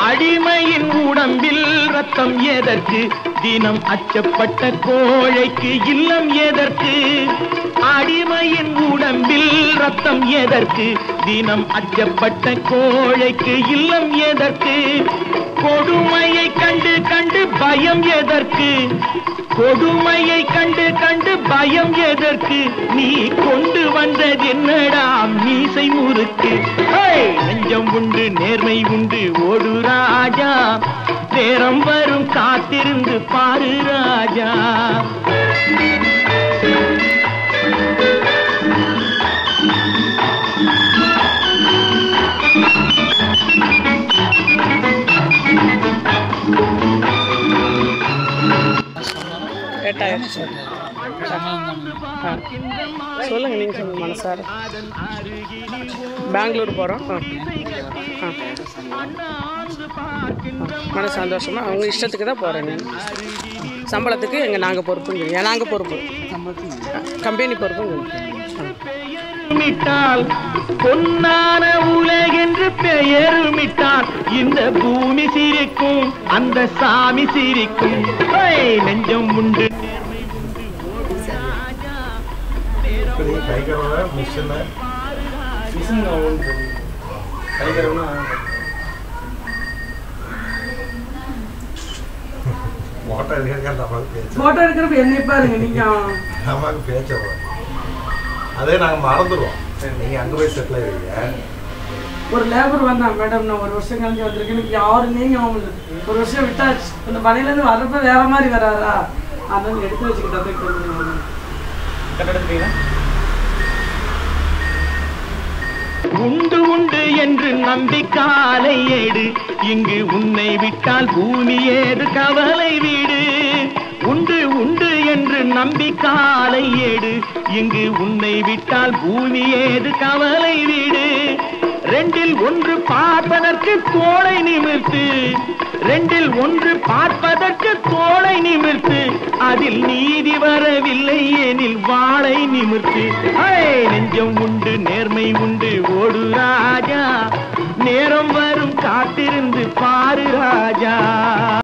அடிமையின் உடம்பில் ரத்தம் எதற்கு? தினம் அச்சப்பட்ட கோழைக்கு இல்லம் எதற்கு? அடிமையின் உடம்பில் ரத்தம் எதற்கு? தினம் அச்சப்பட்ட கோழைக்கு இல்லம் எதற்கு? கொடுமையை கண்டு கண்டு பயம் எதற்கு? கொடுமையை கண்டு கண்டு பயம் எதற்கு? நீ கொண்டு வந்தது என்னடா மீசை முறுக்கு? நெஞ்சம் உண்டு நேர்மை உண்டு ஓடு ராஜா, நேரம் வரும் காத்திருந்து பாரு ராஜா. சொல்லுங்க, நீங்க சொல்லுங்க. மனசார பெங்களூர் போகிறோம். மன சந்தோஷமா அவங்க இஷ்டத்துக்கு தான் போகிறேன். சம்பளத்துக்கு நாங்கள் பொறுப்புங்க. நாங்கள் பொறுப்பு, கம்பெனி பொறுப்புங்க. பொன்னான உலகென்று பெயருமிட்டால் இந்த பூமி சிரிக்கும், அந்த சாமி சிரிக்கும். நெஞ்சம் உண்டு போட்டோ எடுக்கிறப்ப என்ன பாருங்க நீங்க நமக்கு பேச்ச அதே நாங்கள் மறந்துடுவோம். நீங்கள் அங்கே போய் செட்டில் ஆகிடுவீங்க. ஒரு லேபர் வந்தான், மேடம் நான் ஒரு வருஷம் கழிஞ்சு வந்திருக்கேன், எனக்கு யாரும் நீங்கள் அவங்களுக்கு ஒரு வருஷம் விட்டாச்சு, அந்த பணியிலேருந்து வர்றப்ப வேற மாதிரி வராதா, அதனால எடுத்து வச்சுக்கிட்டா உண்டு உண்டு என்று நம்பி காலை ஏடு, இங்கு உன்னை விட்டால் பூமி ஏது கவலை வீடு. உண்டு உண்டு என்று நம்பி காலை ஏடு, இங்கு உன்னை விட்டால் பூமி ஏது கவலை வீடு. ரெண்டில் ஒன்று பார்ப்பதற்கு தோளை நிமிர்த்து, ரெண்டில் ஒன்று பார்ப்பதற்கு தோளை நிமிர்த்து, அதில் நீதி வரவில்லை எனில் வாளை நிமிர்த்து. நெஞ்சம் உண்டு நேர்மை உண்டு ஓடு ராஜா, நேரம் வரும் காத்திருந்து பாரு ராஜா.